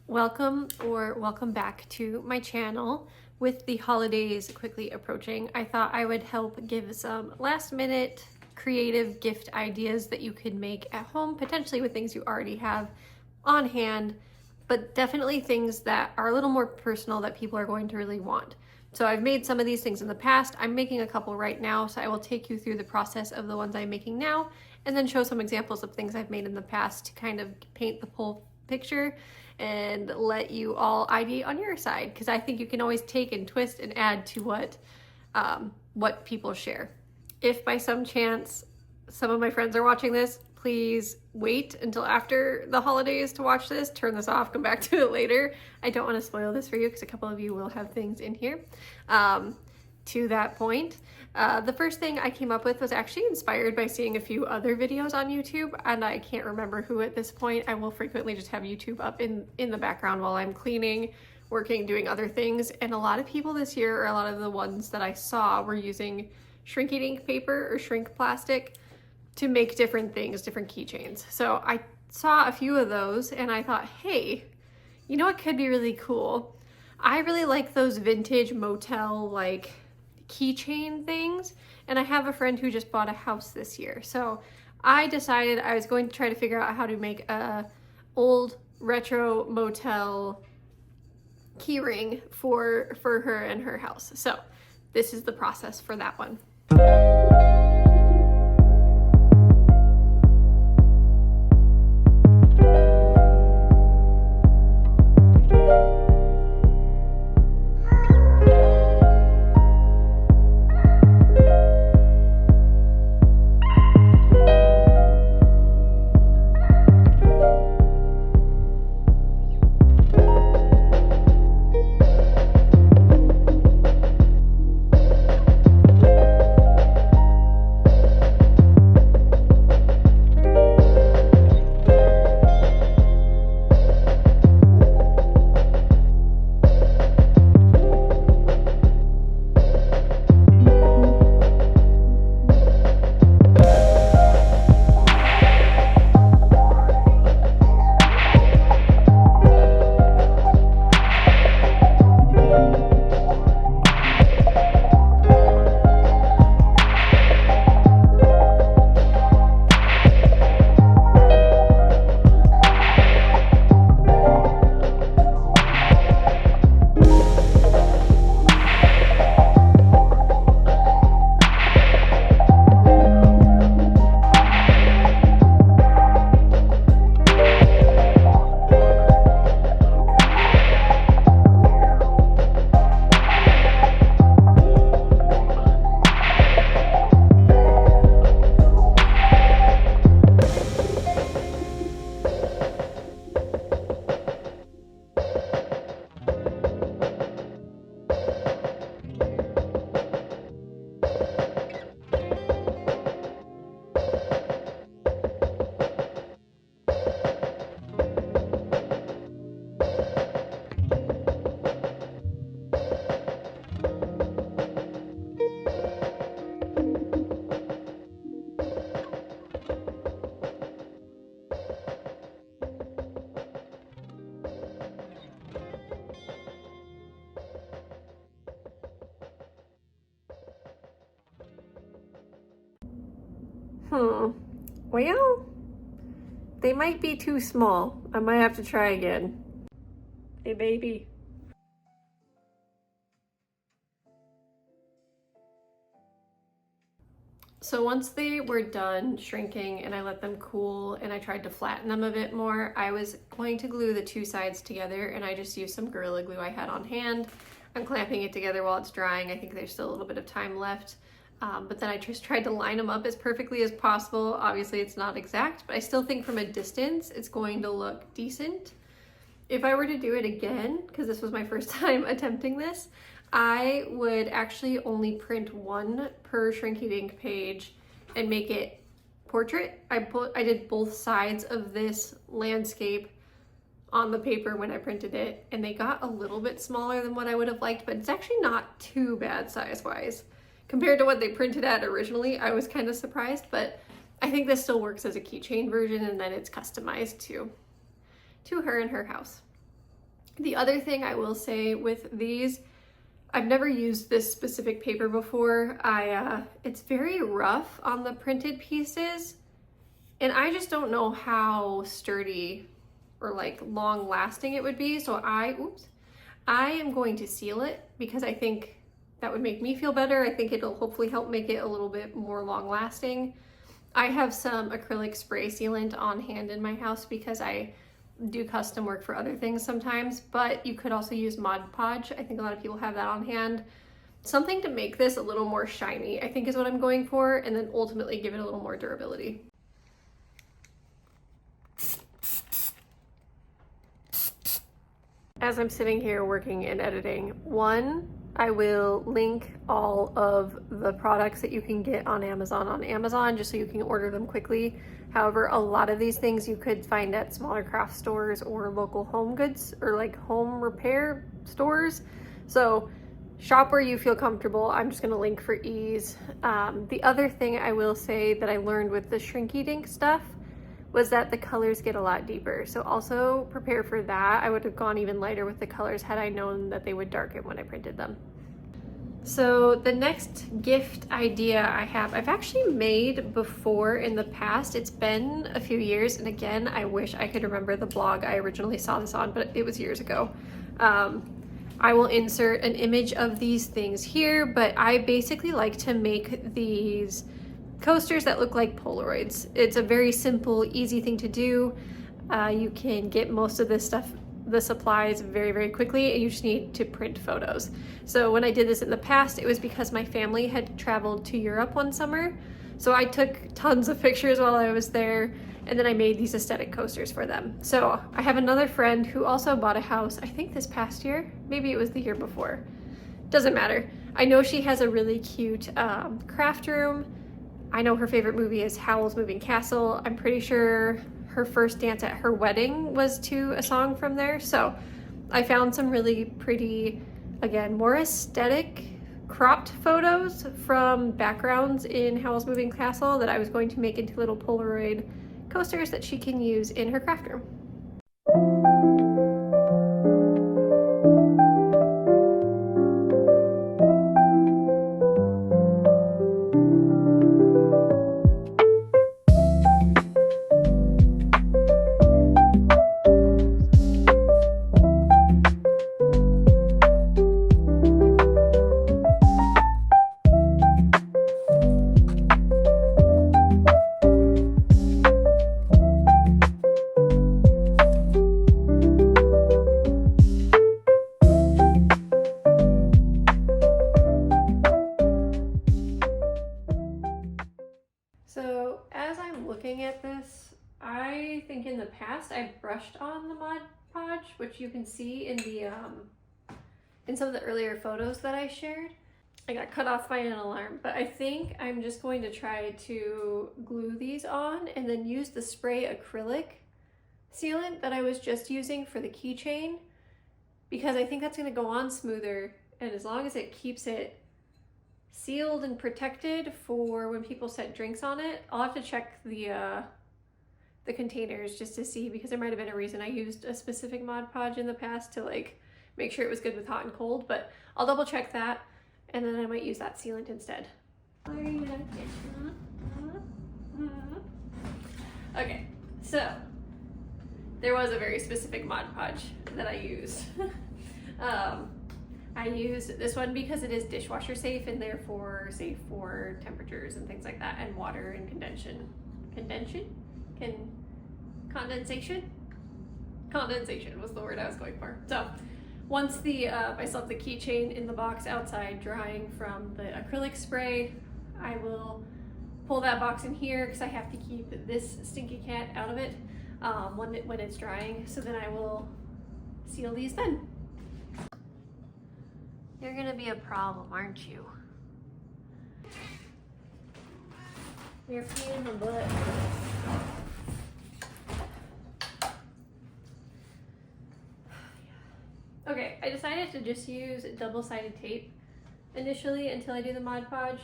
Welcome back to my channel. With the holidays quickly approaching, I thought I would help give some last minute creative gift ideas that you could make at home, potentially with things you already have on hand, but definitely things that are a little more personal that people are going to really want. So I've made some of these things in the past. I'm making a couple right now, so I will take you through the process of the ones I'm making now and then show some examples of things I've made in the past to kind of paint the whole picture and let you all ideate on your side, because I think you can always take and twist and add to what people share. If by some chance some of my friends are watching this, please wait until after the holidays to watch this. Turn this off, come back to it later. I don't want to spoil this for you because a couple of you will have things in here. To that point, the first thing I came up with was actually inspired by seeing a few other videos on YouTube, and I can't remember who at this point. I will frequently just have YouTube up in the background while I'm cleaning, working, doing other things, and a lot of people this year, or a lot of the ones that I saw, were using Shrinky Dink paper or shrink plastic to make different things, different keychains. So I saw a few of those and I thought, hey, you know what could be really cool? I really like those vintage Motel like keychain things, and I have a friend who just bought a house this year, so I decided I was going to try to figure out how to make a old retro Motel keyring for her and her house. So this is the process for that one. Well, they might be too small. I might have to try again. Hey, baby. So once they were done shrinking and I let them cool and I tried to flatten them a bit more, I was going to glue the two sides together, and I just used some Gorilla Glue I had on hand. I'm clamping it together while it's drying. I think there's still a little bit of time left. But then I just tried to line them up as perfectly as possible. Obviously it's not exact, but I still think from a distance it's going to look decent. If I were to do it again, because this was my first time attempting this, I would actually only print one per Shrinky Dink page and make it portrait. I did both sides of this landscape on the paper when I printed it, and they got a little bit smaller than what I would have liked, but it's actually not too bad size-wise. Compared to what they printed at originally, I was kind of surprised, but I think this still works as a keychain version, and then it's customized to her and her house. The other thing I will say with these, I've never used this specific paper before. It's very rough on the printed pieces, and I just don't know how sturdy or like long lasting it would be. So I am going to seal it because I think that would make me feel better. I think it'll hopefully help make it a little bit more long lasting. I have some acrylic spray sealant on hand in my house because I do custom work for other things sometimes, but you could also use Mod Podge. I think a lot of people have that on hand. Something to make this a little more shiny, I think is what I'm going for, and then ultimately give it a little more durability. As I'm sitting here working and editing, I will link all of the products that you can get on Amazon just so you can order them quickly. However, a lot of these things you could find at smaller craft stores or local home goods or like home repair stores. So shop where you feel comfortable. I'm just gonna link for ease. The other thing I will say that I learned with the Shrinky Dink stuff was that the colors get a lot deeper. So also prepare for that. I would have gone even lighter with the colors had I known that they would darken when I printed them. So the next gift idea I have, I've actually made before in the past. It's been a few years, and again, I wish I could remember the blog I originally saw this on, but it was years ago. I will insert an image of these things here, but I basically like to make these coasters that look like Polaroids. It's a very simple, easy thing to do. You can get most of this stuff, the supplies, very, very quickly, and you just need to print photos. So when I did this in the past, it was because my family had traveled to Europe one summer. So I took tons of pictures while I was there, and then I made these aesthetic coasters for them. So I have another friend who also bought a house, I think this past year, maybe it was the year before. Doesn't matter. I know she has a really cute craft room. I know her favorite movie is Howl's Moving Castle. I'm pretty sure her first dance at her wedding was to a song from there. So I found some really pretty, again, more aesthetic cropped photos from backgrounds in Howl's Moving Castle that I was going to make into little Polaroid coasters that she can use in her craft room. So as I'm looking at this, I think in the past I've brushed on the Mod Podge, which you can see in the in some of the earlier photos that I shared. I got cut off by an alarm, but I think I'm just going to try to glue these on and then use the spray acrylic sealant that I was just using for the keychain, because I think that's going to go on smoother, and as long as it keeps it sealed and protected for when people set drinks on it. I'll have to check the containers just to see, because there might have been a reason I used a specific Mod Podge in the past to like make sure it was good with hot and cold, but I'll double check that, and then I might use that sealant instead. Okay, so there was a very specific Mod Podge that I used. I used this one because it is dishwasher safe and therefore safe for temperatures and things like that, and water and condensation was the word I was going for. So once I still have the keychain in the box outside drying from the acrylic spray, I will pull that box in here because I have to keep this stinky cat out of it when it's drying. So then I will seal these then. You're gonna be a problem, aren't you? You're a pain in the butt. Okay, I decided to just use double-sided tape initially until I do the Mod Podge.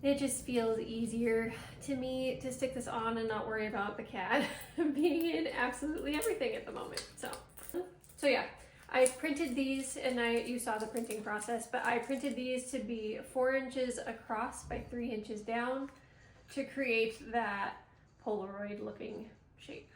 It just feels easier to me to stick this on and not worry about the cat being in absolutely everything at the moment. So printed these, and you saw the printing process, but I printed these to be 4 inches across by 3 inches down to create that Polaroid looking shape.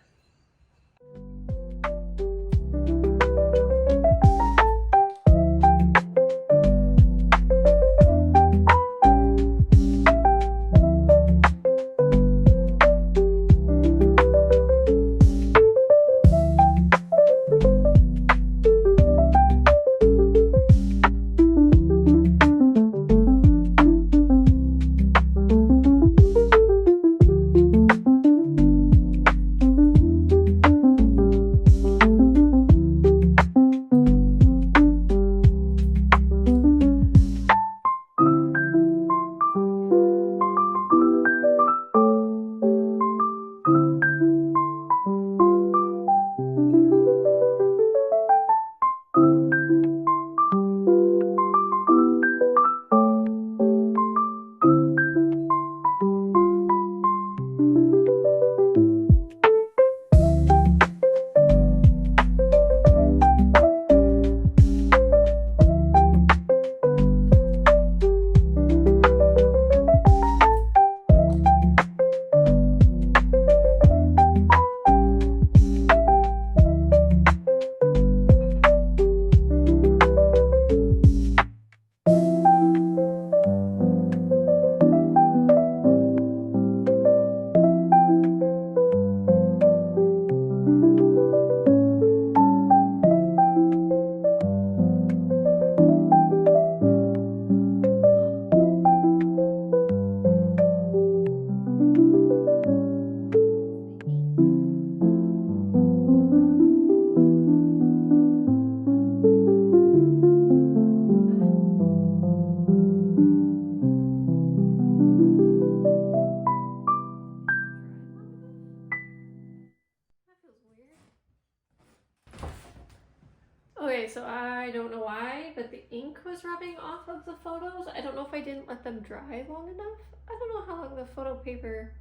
Okay, so I don't know why, but the ink was rubbing off of the photos. I don't know if I didn't let them dry long enough. I don't know how long the photo paper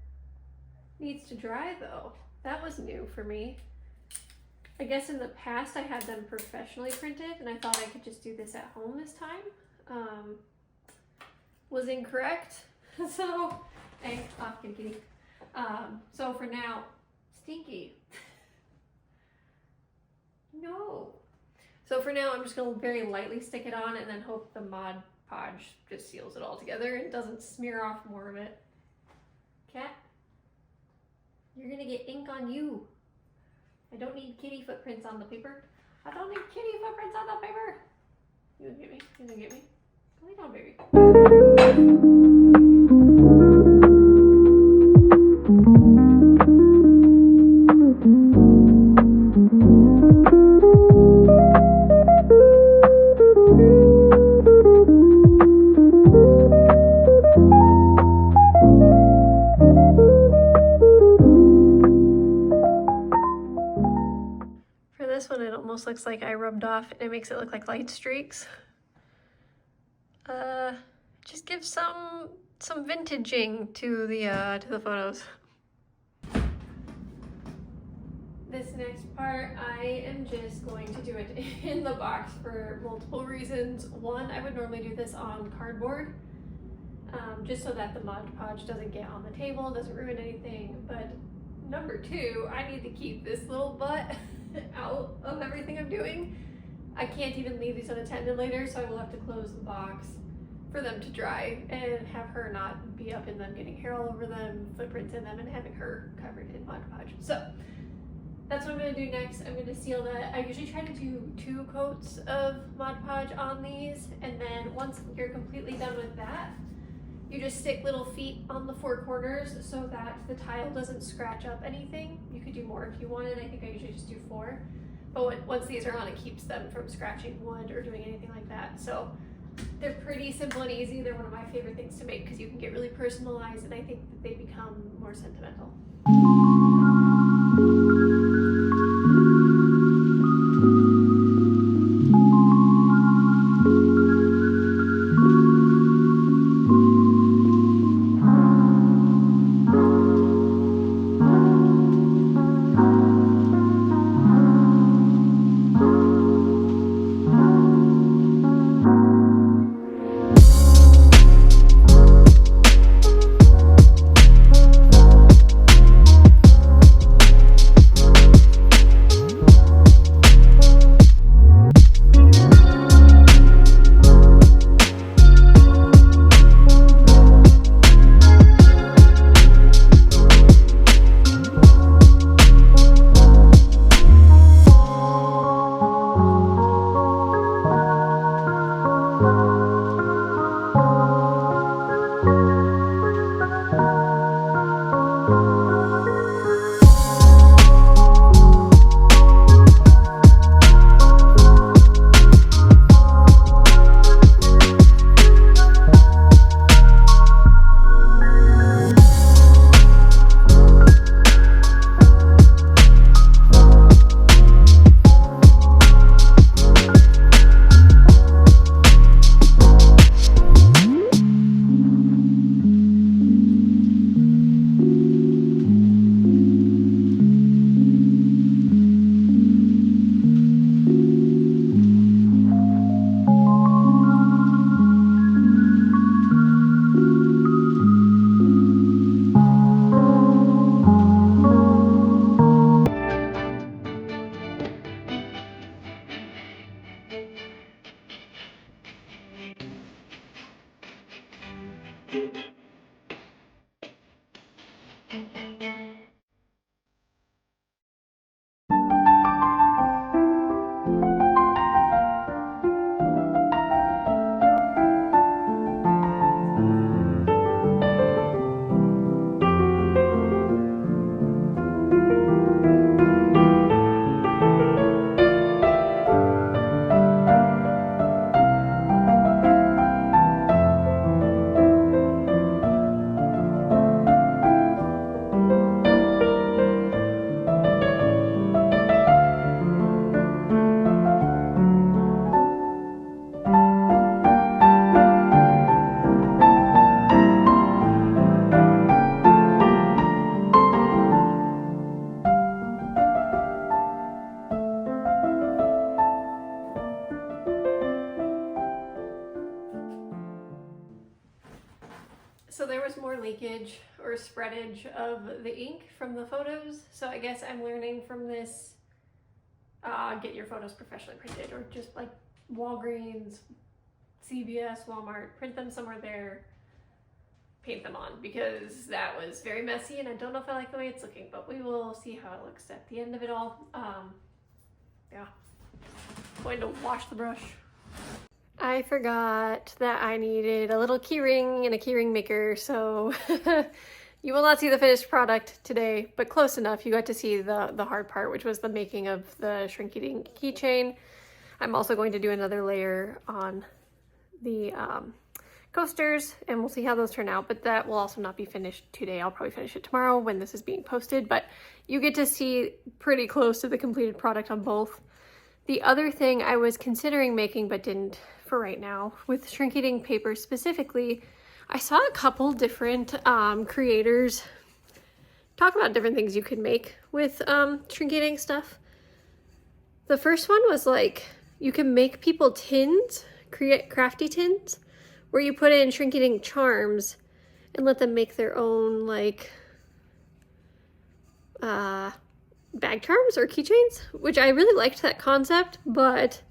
needs to dry though. That was new for me. I guess in the past I had them professionally printed and I thought I could just do this at home this time. Was incorrect. So, hey, off kitty. So for now, Stinky. No. So for now, I'm just going to very lightly stick it on and then hope the Mod Podge just seals it all together and doesn't smear off more of it. Cat, you're going to get ink on you. I don't need kitty footprints on the paper. I don't need kitty footprints on the paper. You gonna get me? You gonna get me? Lay down, baby. This one, it almost looks like I rubbed off and it makes it look like light streaks. Just gives some vintaging to the photos. This next part, I am just going to do it in the box for multiple reasons. One, I would normally do this on cardboard, just so that the Mod Podge doesn't get on the table, doesn't ruin anything. But number two, I need to keep this little butt out of everything I'm doing. I can't even leave these unattended later, so I will have to close the box for them to dry and have her not be up in them, getting hair all over them, footprints in them, and having her covered in Mod Podge. So that's what I'm going to do next. I'm going to seal that. I usually try to do 2 coats of Mod Podge on these, and then once you're completely done with that, you just stick little feet on the 4 corners so that the tile doesn't scratch up anything. You could do more if you wanted. I think I usually just do 4. But once these are on, it keeps them from scratching wood or doing anything like that. So they're pretty simple and easy. They're one of my favorite things to make because you can get really personalized, and I think that they become more sentimental. So there was more leakage or spreadage of the ink from the photos. So I guess I'm learning from this, get your photos professionally printed, or just like Walgreens, CVS, Walmart, print them somewhere there, paint them on, because that was very messy and I don't know if I like the way it's looking, but we will see how it looks at the end of it all. Yeah, going to wash the brush. I forgot that I needed a little key ring and a key ring maker, so you will not see the finished product today, but close enough. You got to see the hard part, which was the making of the Shrinky Dink keychain. I'm also going to do another layer on the coasters, and we'll see how those turn out, but that will also not be finished today. I'll probably finish it tomorrow when this is being posted, but you get to see pretty close to the completed product on both. The other thing I was considering making but didn't for right now, with Shrinky Dink paper specifically, I saw a couple different creators talk about different things you could make with Shrinky Dink stuff. The first one was like, you can make people tins, create crafty tins, where you put in Shrinky Dink charms and let them make their own like bag charms or keychains, which I really liked that concept, but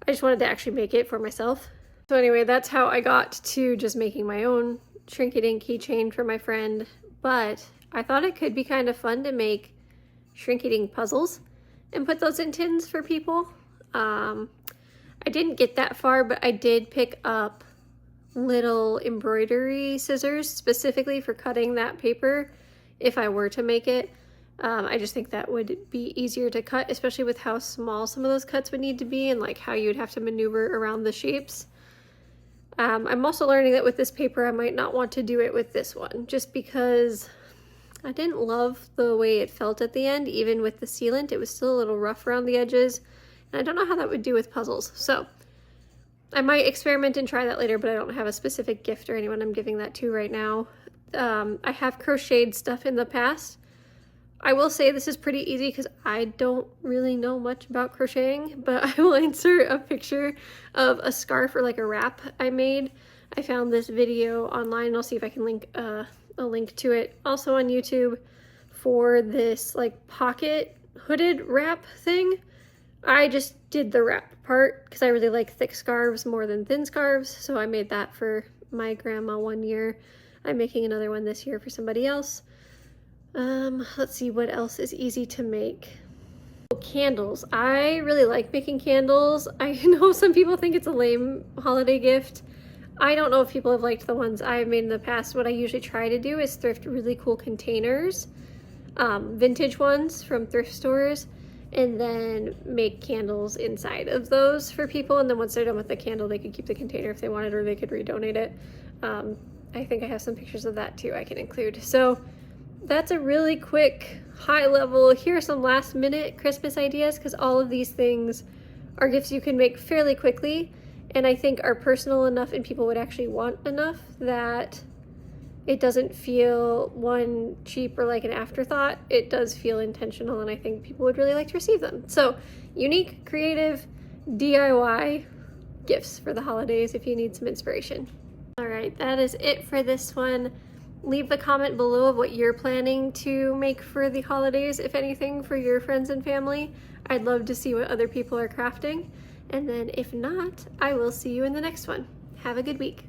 I just wanted to actually make it for myself. So anyway, that's how I got to just making my own Shrinky Dink keychain for my friend, but I thought it could be kind of fun to make Shrinky Dink puzzles and put those in tins for people. I didn't get that far, but I did pick up little embroidery scissors specifically for cutting that paper if I were to make it. I just think that would be easier to cut, especially with how small some of those cuts would need to be and like how you'd have to maneuver around the shapes. I'm also learning that with this paper I might not want to do it with this one, just because I didn't love the way it felt at the end. Even with the sealant, it was still a little rough around the edges, and I don't know how that would do with puzzles. So I might experiment and try that later, but I don't have a specific gift or anyone I'm giving that to right now. I have crocheted stuff in the past. I will say this is pretty easy because I don't really know much about crocheting, but I will insert a picture of a scarf or like a wrap I made. I found this video online. I'll see if I can link a link to it. Also on YouTube for this like pocket hooded wrap thing. I just did the wrap part because I really like thick scarves more than thin scarves, so I made that for my grandma one year. I'm making another one this year for somebody else. Let's see what else is easy to make. Candles. I really like making candles. I know some people think it's a lame holiday gift. I don't know if people have liked the ones I've made in the past. What I usually try to do is thrift really cool containers, vintage ones from thrift stores, and then make candles inside of those for people. And then once they're done with the candle, they could keep the container if they wanted, or they could redonate it. I think I have some pictures of that too I can include. So that's a really quick, high level, here are some last minute Christmas ideas, because all of these things are gifts you can make fairly quickly, and I think are personal enough and people would actually want enough that it doesn't feel, one, cheap or like an afterthought. It does feel intentional, and I think people would really like to receive them. So unique, creative, DIY gifts for the holidays if you need some inspiration. All right, that is it for this one. Leave the comment below of what you're planning to make for the holidays, if anything, for your friends and family. I'd love to see what other people are crafting. And then if not, I will see you in the next one. Have a good week.